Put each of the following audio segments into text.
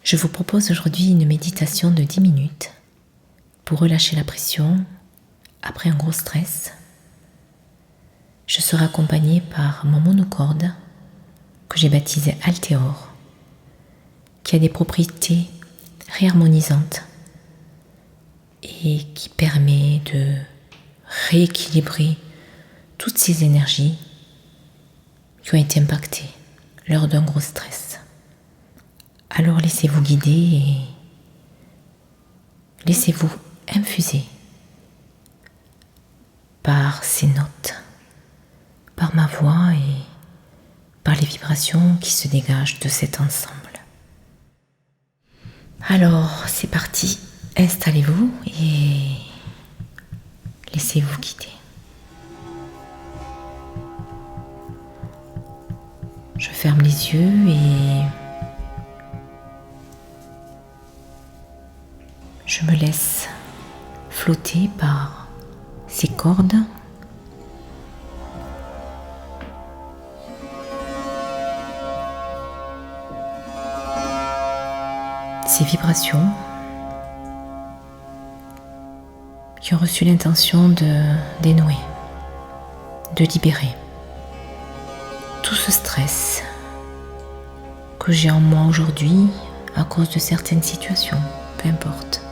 Je vous propose aujourd'hui une méditation de 10 minutes pour relâcher la pression après un gros stress. Je serai accompagnée par mon monocorde que j'ai baptisé Altéor, qui a des propriétés réharmonisantes et qui permet de rééquilibrer toutes ces énergies qui ont été impactées lors d'un gros stress. Alors laissez-vous guider et laissez-vous infuser par ces notes, par ma voix et par les vibrations qui se dégagent de cet ensemble. Alors c'est parti, installez-vous et laissez-vous guider. Je ferme les yeux et je me laisse flotter par ces cordes. Ces vibrations qui ont reçu l'intention de dénouer, de libérer tout ce stress que j'ai en moi aujourd'hui à cause de certaines situations, peu importe.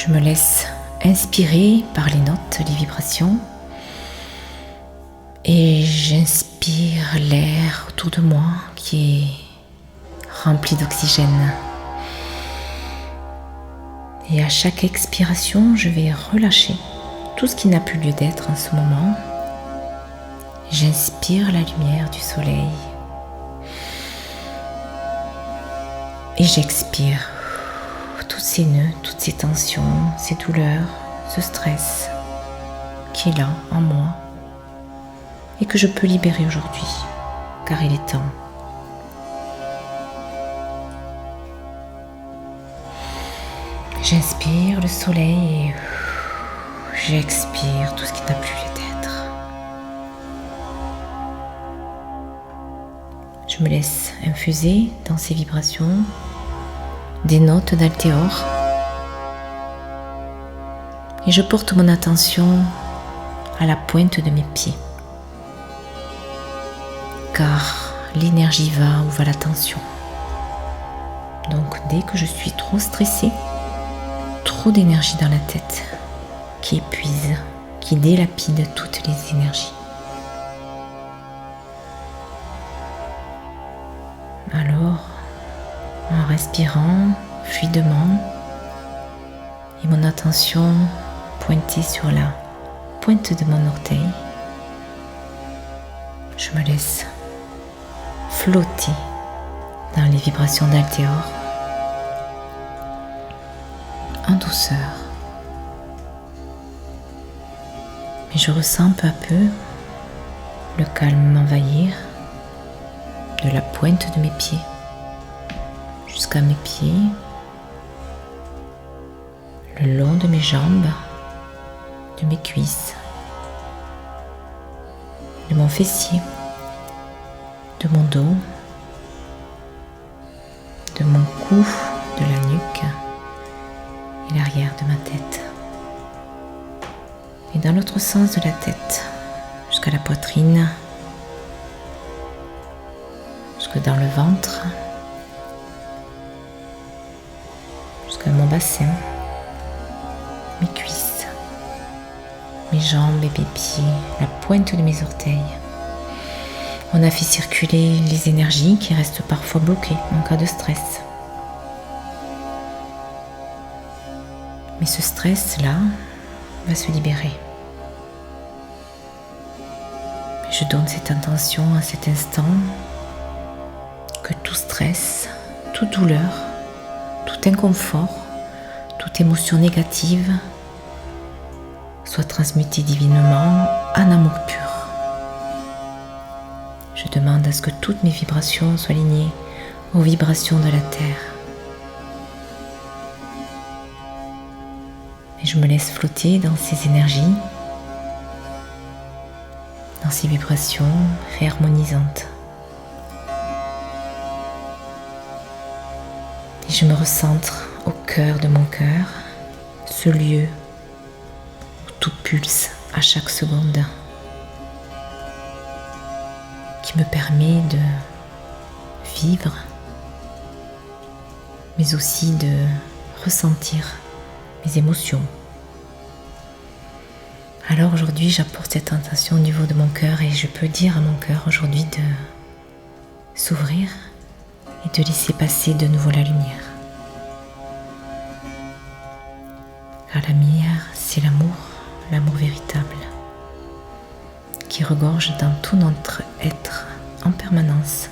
Je me laisse inspirer par les notes, les vibrations, et j'inspire l'air autour de moi qui est rempli d'oxygène. Et à chaque expiration, je vais relâcher tout ce qui n'a plus lieu d'être en ce moment. J'inspire la lumière du soleil et j'expire tous ces nœuds, toutes ces tensions, ces douleurs, ce stress qui est là en moi et que je peux libérer aujourd'hui, car il est temps. J'inspire le soleil et j'expire tout ce qui n'a plus lieu d'être. Je me laisse infuser dans ces vibrations des notes d'Altéor et je porte mon attention à la pointe de mes pieds, car l'énergie va où va la tension. Donc dès que je suis trop stressée, trop d'énergie dans la tête qui épuise, qui délapide toutes les énergies. Alors, en respirant fluidement et mon attention pointée sur la pointe de mon orteil, je me laisse flotter dans les vibrations d'Altéor en douceur. Mais je ressens peu à peu le calme m'envahir de la pointe de mes pieds jusqu'à mes pieds, le long de mes jambes, de mes cuisses, de mon fessier, de mon dos, de mon cou, de la nuque et l'arrière de ma tête. Et dans l'autre sens de la tête, jusqu'à la poitrine, jusque dans le ventre, jusqu'à mon bassin, mes cuisses, mes jambes et mes pieds, la pointe de mes orteils. On a fait circuler les énergies qui restent parfois bloquées en cas de stress. Mais ce stress-là va se libérer. Je donne cette intention à cet instant que tout stress, toute douleur, tout inconfort, toute émotion négative soit transmuté divinement en amour pur. Je demande à ce que toutes mes vibrations soient alignées aux vibrations de la Terre. Et je me laisse flotter dans ces énergies, dans ces vibrations réharmonisantes. Et je me recentre au cœur de mon cœur, ce lieu où tout pulse à chaque seconde, qui me permet de vivre, mais aussi de ressentir mes émotions. Alors aujourd'hui, j'apporte cette intention au niveau de mon cœur et je peux dire à mon cœur aujourd'hui de s'ouvrir et de laisser passer de nouveau la lumière. Car la lumière, c'est l'amour véritable, qui regorge dans tout notre être en permanence.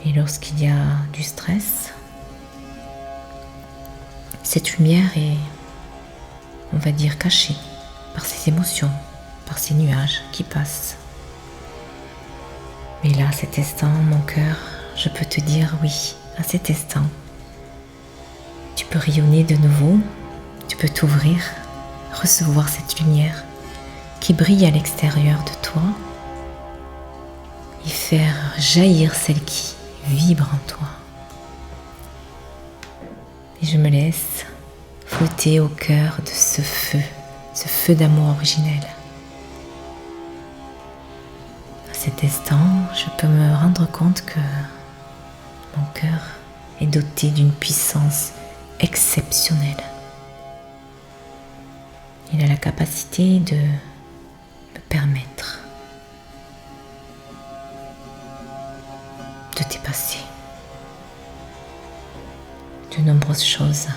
Et lorsqu'il y a du stress, cette lumière est, on va dire, cachée par ces émotions, par ces nuages qui passent. Mais là, à cet instant, mon cœur, je peux te dire oui, à cet instant, tu peux rayonner de nouveau, tu peux t'ouvrir, recevoir cette lumière qui brille à l'extérieur de toi et faire jaillir celle qui vibre en toi. Et je me laisse flotter au cœur de ce feu d'amour originel. À cet instant, je peux me rendre compte que mon cœur est doté d'une puissance exceptionnelle. Il a la capacité de me permettre de dépasser de nombreuses choses,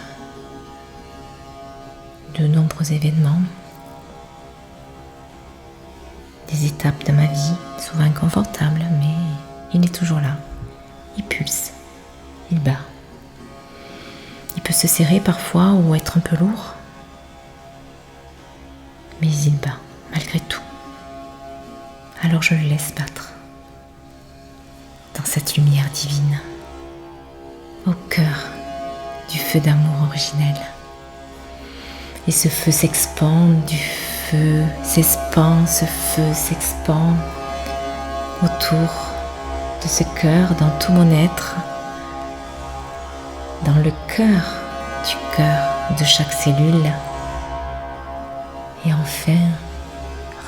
de nombreux événements, des étapes de ma vie, souvent inconfortables, mais il est toujours là. Il pulse, il bat. Il peut se serrer parfois ou être un peu lourd, mais il bat malgré tout. Alors je le laisse battre dans cette lumière divine, au cœur du feu d'amour originel. Et ce feu s'expand, ce feu s'expand autour de ce cœur, dans tout mon être, dans le cœur du cœur de chaque cellule, et enfin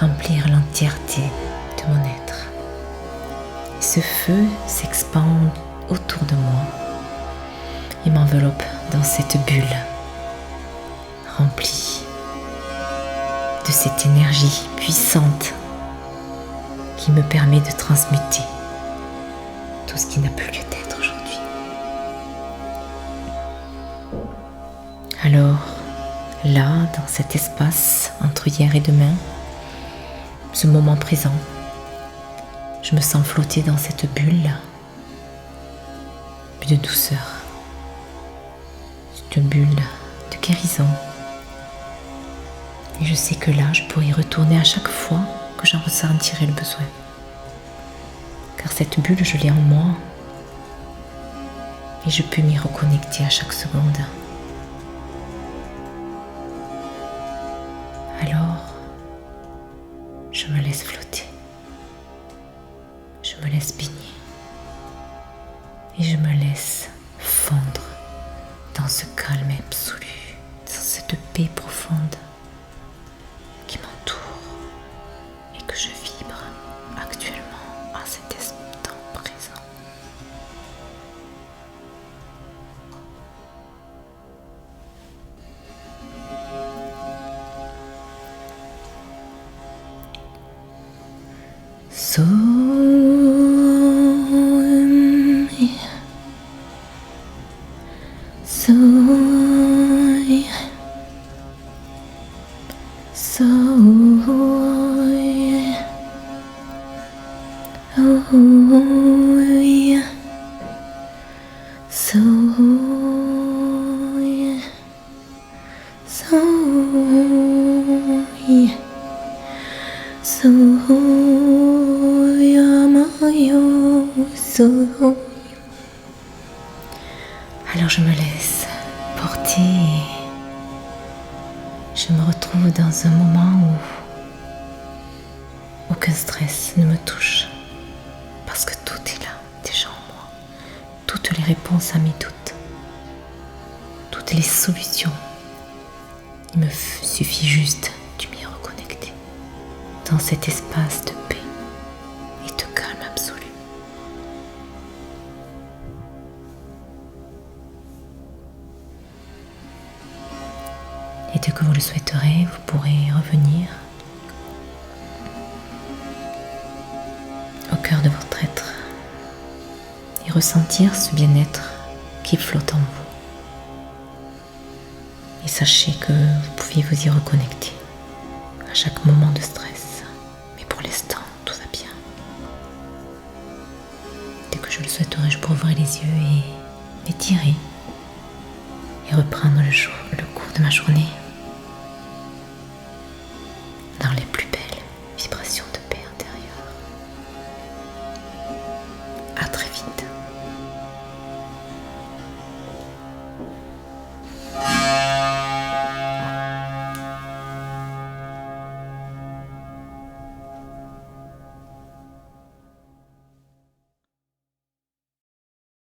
remplir l'entièreté de mon être. Et ce feu s'expand autour de moi et m'enveloppe dans cette bulle remplie de cette énergie puissante qui me permet de transmuter tout ce qui n'a plus lieu d'être aujourd'hui. Alors, là, dans cet espace entre hier et demain, ce moment présent, je me sens flotter dans cette bulle de douceur, cette bulle de guérison. Et je sais que là, je pourrai y retourner à chaque fois que j'en ressentirai le besoin. Car cette bulle, je l'ai en moi et je peux m'y reconnecter à chaque seconde. Alors, je me laisse flotter, je me laisse baigner et je me laisse fondre dans ce calme absolu, dans cette paix profonde qui m'entoure et que je vibre actuellement à cet instant présent. Alors je me laisse porter Je me retrouve dans un moment où aucun stress ne me touche parce que tout est là, déjà en moi. Toutes les réponses à mes doutes, toutes les solutions. Il me suffit juste de m'y reconnecter dans cet espace de paix et de calme absolu. Et dès que vous le souhaiterez, vous pourrez revenir au cœur de votre être et ressentir ce bien-être qui flotte en vous. Et sachez que vous pouvez vous y reconnecter à chaque moment de stress. Mais pour l'instant, tout va bien. Dès que je le souhaiterai, je pourrai ouvrir les yeux et m'étirer et reprendre le cours de ma journée dans les plus belles vibrations de paix intérieure. À très vite.